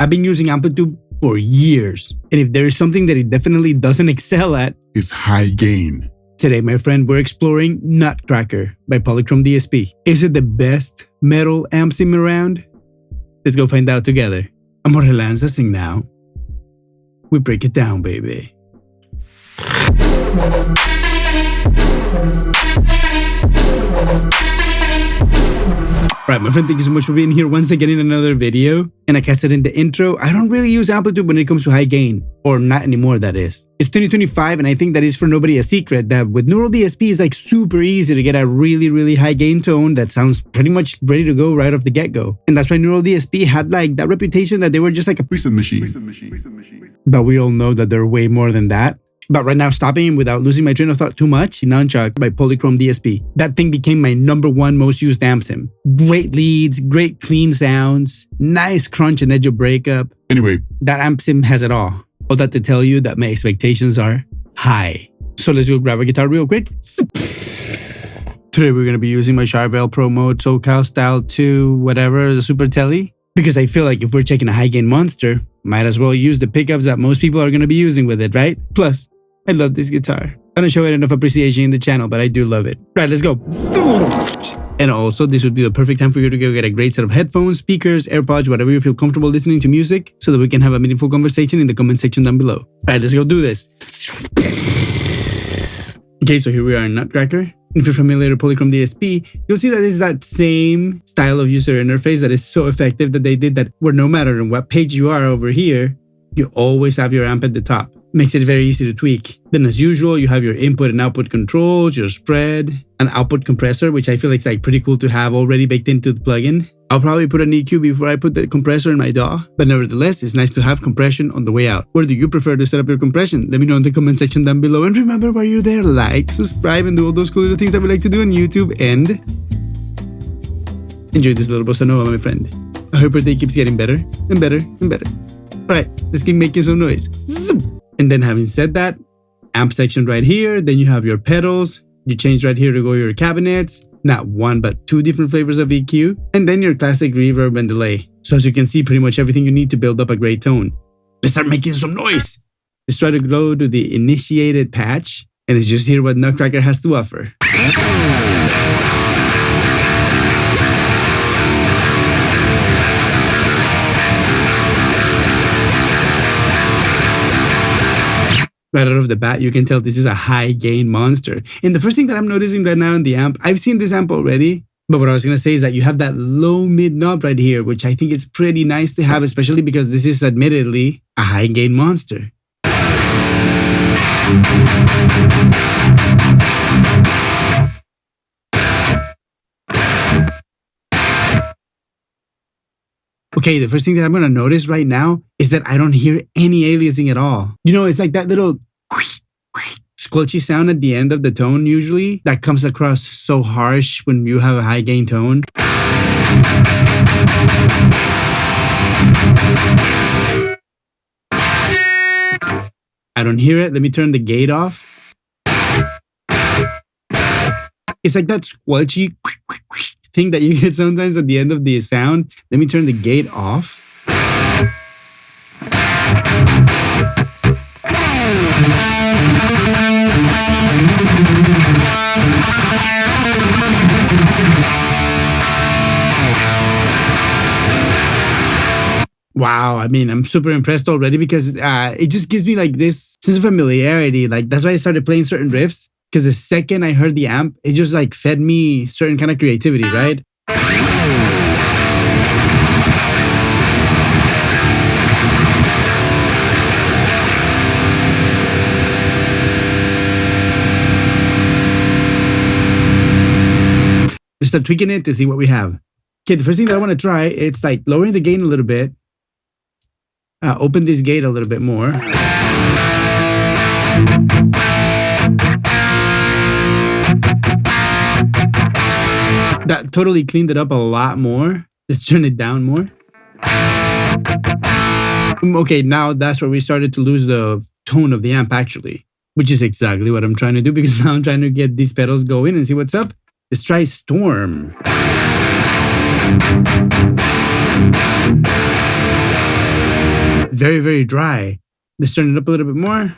I've been using AMPLITUBE for years, and if there is something that it definitely doesn't excel at, is high gain. Today, my friend, we're exploring Nutcracker by PolyChrome DSP. Is it the best metal AMPSIM around? Let's go find out together. Amor relancing now. We break it down, baby. Right, my friend, thank you so much for being here once again in another video. And like I said in the intro, I don't really use AMPLITUBE when it comes to high gain, or not anymore, that is. It's 2025, and I think that is for nobody a secret that with Neural DSP, it's like super easy to get a really high gain tone that sounds pretty much ready to go right off the get-go. And that's why Neural DSP had like that reputation that they were just like a preset machine. But we all know that they're way more than that. But right now, stopping without losing my train of thought too much, Nutcracker by PolyChrome DSP. That thing became my #1 most used AMPSIM. Great leads, great clean sounds, nice crunch and edge of breakup. Anyway, that AMPSIM has it all. All that to tell you that my expectations are high. So let's go grab a guitar real quick. Today we're going to be using my Charvel Pro Mode SoCal Style 2, whatever, the Super Tele. Because I feel like if we're checking a high gain monster, might as well use the pickups that most people are going to be using with it, right? Plus, I love this guitar. I don't show it enough appreciation in the channel, but I do love it. Right, let's go. And also, this would be the perfect time for you to go get a great set of headphones, speakers, AirPods, whatever you feel comfortable listening to music, so that we can have a meaningful conversation in the comment section down below. Alright, let's go do this. Okay, so here we are in Nutcracker. If you're familiar with PolyChrome DSP, you'll see that it's that same style of user interface that is so effective that they did that where no matter on what page you are over here, you always have your amp at the top. Makes it very easy to tweak. Then as usual, you have your input and output controls, your spread, an output compressor, which I feel like it's like pretty cool to have already baked into the plugin. I'll probably put an EQ before I put the compressor in my DAW, but nevertheless, it's nice to have compression on the way out. Where do you prefer to set up your compression? Let me know in the comment section down below. And remember, while you're there, like, subscribe, and do all those cool little things that we like to do on YouTube. And enjoy this little bossa nova, my friend. I hope your day keeps getting better and better and better. Alright, let's keep making some noise. And then having said that, amp section right here, then you have your pedals, you change right here to go your cabinets, not one but 2 different flavors of EQ, and then your classic reverb and delay. So as you can see, pretty much everything you need to build up a great tone. Let's start making some noise! Let's try to go to the initiated patch, and let's just hear what Nutcracker has to offer. Right out of the bat, you can tell this is a high gain monster. And the first thing that I'm noticing right now in the amp, I've seen this amp already, but what I was going to say is that you have that low mid knob right here, which I think is pretty nice to have, especially because this is admittedly a high gain monster. Okay, the first thing that I'm going to notice right now is that I don't hear any aliasing at all. You know, it's like that little squelchy sound at the end of the tone usually that comes across so harsh when you have a high gain tone. I don't hear it. Let me turn the gate off. It's like that squelchy thing that you get sometimes at the end of the sound. Let me turn the gate off. Wow, I mean, I'm super impressed already because it just gives me like this sense of familiarity. Like that's why I started playing certain riffs. Because the second I heard the amp, it just like fed me certain kind of creativity, right? Let's start tweaking it to see what we have. Okay, the first thing that I want to try, it's like lowering the gain a little bit. Open this gate a little bit more. That totally cleaned it up a lot more. Let's turn it down more. Okay, now that's where we started to lose the tone of the amp actually, which is exactly what I'm trying to do because now I'm trying to get these pedals going and see what's up. Let's try Storm. very, very dry. Let's turn it up a little bit more.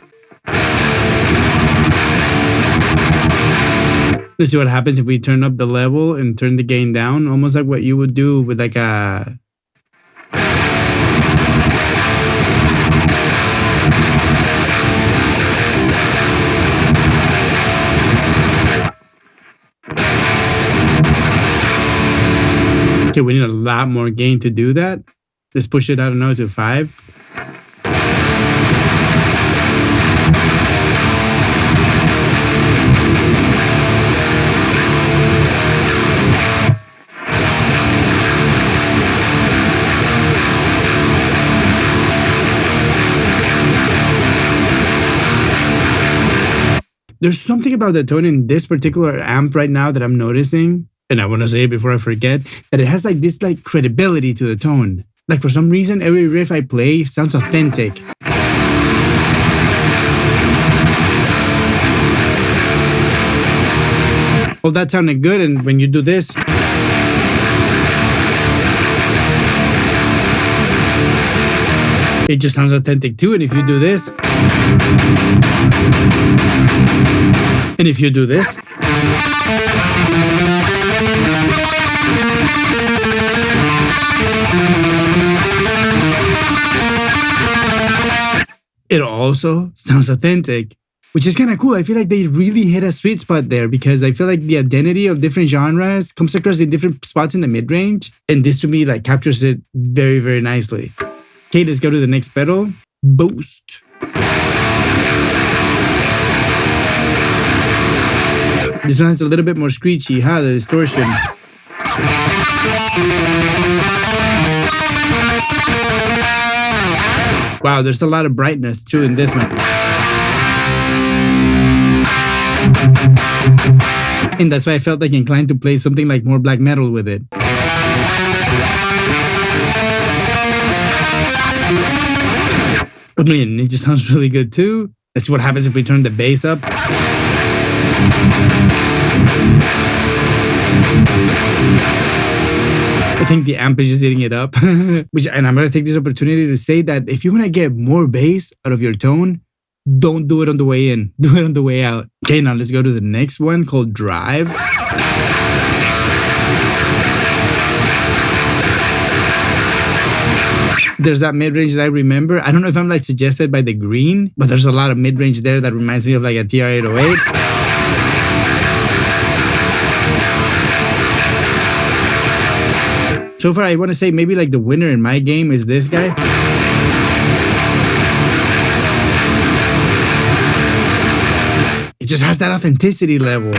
Let's see what happens if we turn up the level and turn the gain down, almost like what you would do with like a... Okay, we need a lot more gain to do that. Let's push it, I don't know, to 5. There's something about the tone in this particular amp right now that I'm noticing, and I want to say it before I forget, that it has like this like credibility to the tone. Like for some reason, every riff I play sounds authentic. Well, that sounded good, and when you do this, it just sounds authentic too. And if you do this, and if you do this, it also sounds authentic, which is kind of cool. I feel like they really hit a sweet spot there, because I feel like the identity of different genres comes across in different spots in the mid-range, and this to me like captures it very, very nicely. Okay, let's go to the next pedal, boost. This one has a little bit more screechy, huh? The distortion. Wow, there's a lot of brightness too in this one. And that's why I felt like inclined to play something like more black metal with it. I mean, it just sounds really good too. Let's see what happens if we turn the bass up. I think the amp is just eating it up. And I'm going to take this opportunity to say that if you want to get more bass out of your tone, don't do it on the way in. Do it on the way out. Okay, now let's go to the next one called Drive. There's that mid-range that I remember. I don't know if I'm like suggested by the green, but there's a lot of mid-range there that reminds me of like a TR-808. So far, I want to say maybe like the winner in my game is this guy. It just has that authenticity level.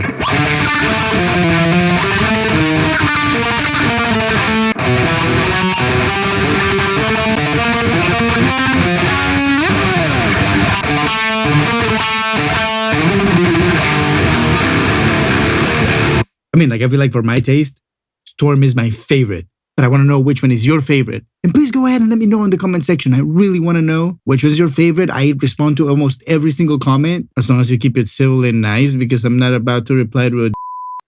I mean, like, I feel like for my taste, Storm is my favorite. But I want to know which one is your favorite. And please go ahead and let me know in the comment section. I really want to know which was your favorite. I respond to almost every single comment, as long as you keep it civil and nice, because I'm not about to reply to a...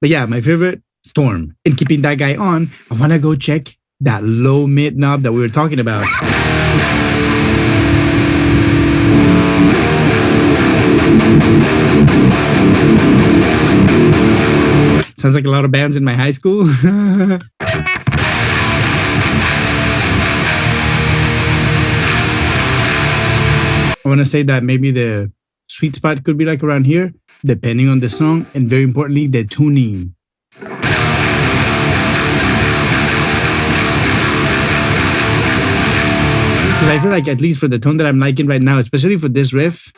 But yeah, my favorite, Storm. And keeping that guy on, I want to go check that low mid knob that we were talking about. Sounds like a lot of bands in my high school. I want to say that maybe the sweet spot could be like around here, depending on the song, and very importantly, the tuning. Because I feel like, at least for the tone that I'm liking right now, especially for this riff,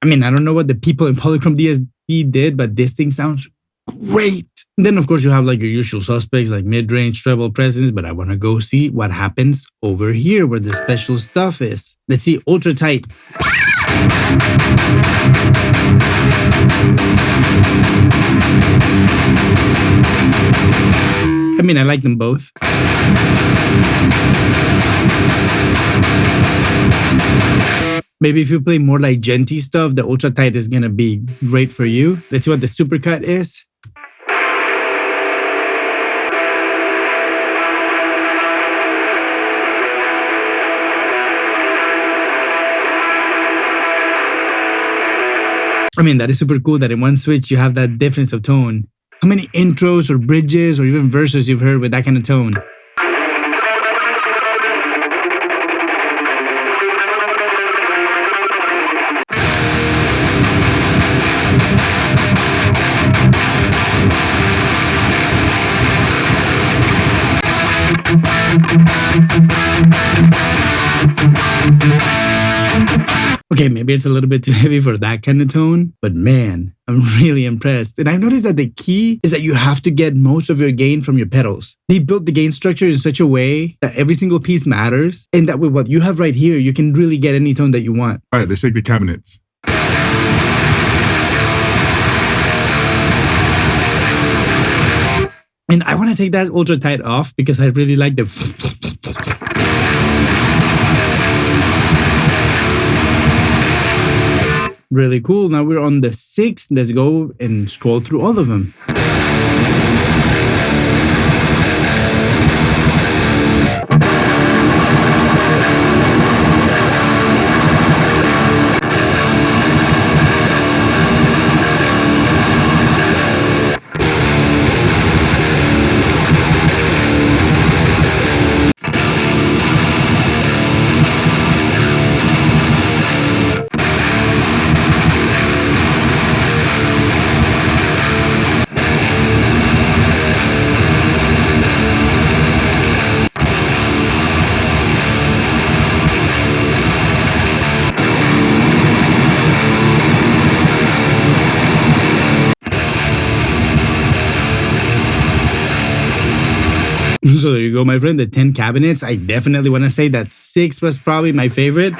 I mean, I don't know what the people in PolyChrome DSP did, but this thing sounds great. And then, of course, you have like your usual suspects like mid-range, treble presence, but I want to go see what happens over here where the special stuff is. Let's see, ultra tight. I mean, I like them both. Maybe if you play more like genty stuff, the ultra tight is gonna be great for you. Let's see what the supercut is. I mean, that is super cool that in one switch you have that difference of tone. How many intros or bridges or even verses you've heard with that kind of tone? Okay, maybe it's a little bit too heavy for that kind of tone, but man, I'm really impressed. And I've noticed that the key is that you have to get most of your gain from your pedals. They built the gain structure in such a way that every single piece matters, and that with what you have right here, you can really get any tone that you want. All right, let's take the cabinets. And I want to take that ultra tight off because I really like the... Really cool. Now we're on the 6th. Let's go and scroll through all of them. So there you go, my friend, the 10 cabinets. I definitely want to say that 6 was probably my favorite.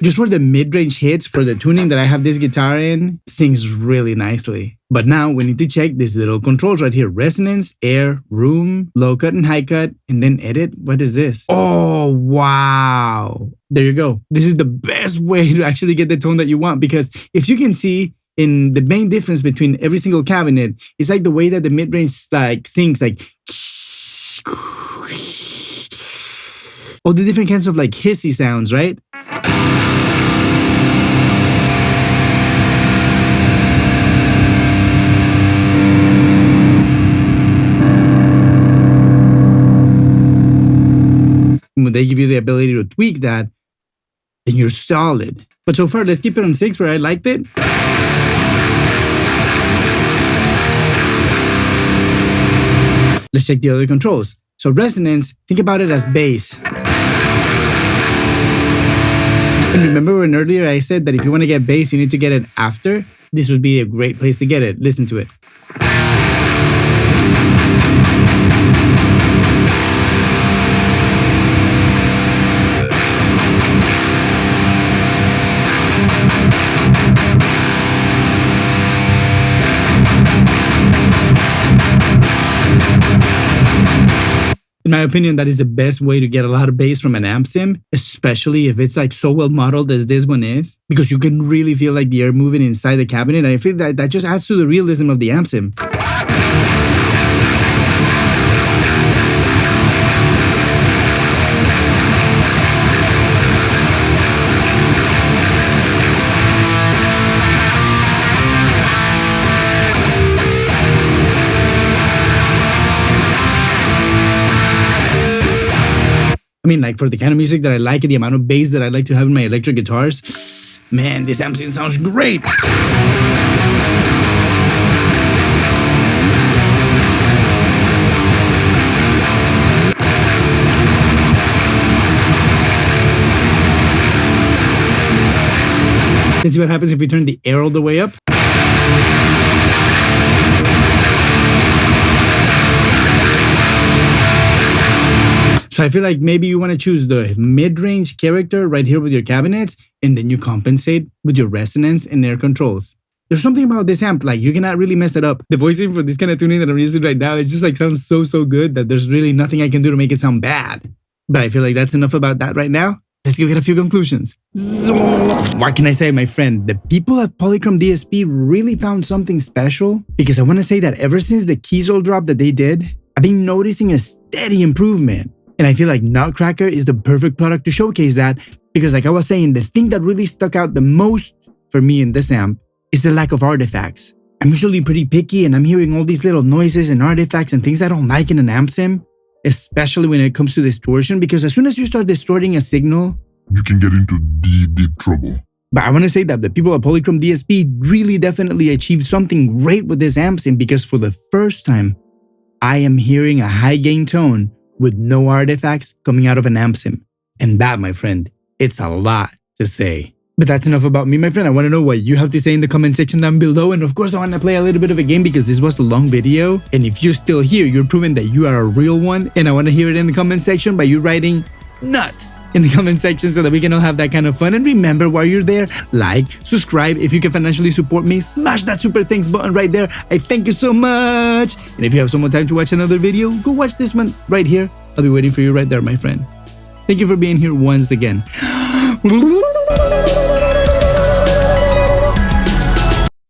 Just for the mid-range hits for the tuning that I have this guitar in, sings really nicely. But now we need to check these little controls right here. Resonance, air, room, low cut and high cut, and then edit. What is this? Oh, wow. There you go. This is the best way to actually get the tone that you want, because if you can see, in the main difference between every single cabinet is like the way that the mid-range like sings, like all the different kinds of like hissy sounds, right? When they give you the ability to tweak that, then you're solid. But so far, let's keep it on 6 where I liked it. Let's check the other controls. So resonance, think about it as bass. And remember when earlier I said that if you want to get bass, you need to get it after? This would be a great place to get it. Listen to it. In my opinion, that is the best way to get a lot of bass from an AMPSIM, especially if it's like so well modeled as this one is, because you can really feel like the air moving inside the cabinet. And I feel that that just adds to the realism of the AMPSIM. I mean, like for the kind of music that I like and the amount of bass that I like to have in my electric guitars, man, this AMPSIM sounds great. Let's see what happens if we turn the air all the way up. So I feel like maybe you want to choose the mid-range character right here with your cabinets, and then you compensate with your resonance and air controls. There's something about this amp, like you cannot really mess it up. The voicing for this kind of tuning that I'm using right now, it just like sounds so good that there's really nothing I can do to make it sound bad. But I feel like that's enough about that right now. Let's go get a few conclusions. What can I say, my friend? The people at PolyChrome DSP really found something special, because I want to say that ever since the keys roll drop that they did, I've been noticing a steady improvement. And I feel like Nutcracker is the perfect product to showcase that, because like I was saying, the thing that really stuck out the most for me in this amp is the lack of artifacts. I'm usually pretty picky and I'm hearing all these little noises and artifacts and things I don't like in an AMPSIM, especially when it comes to distortion, because as soon as you start distorting a signal, you can get into deep trouble. But I want to say that the people at PolyChrome DSP really definitely achieved something great with this AMPSIM, because for the first time, I am hearing a high gain tone with no artifacts coming out of an AMPSIM. And that, my friend, it's a lot to say. But that's enough about me, my friend. I want to know what you have to say in the comment section down below. And of course, I want to play a little bit of a game because this was a long video. And if you're still here, you're proving that you are a real one. And I want to hear it in the comment section by you writing nuts in the comment section so that we can all have that kind of fun. And remember, while you're there, like, subscribe. If you can financially support me, smash that super thanks button right there. I thank you so much. And if you have some more time to watch another video, go watch this one right here. I'll be waiting for you right there, my friend. Thank you for being here once again.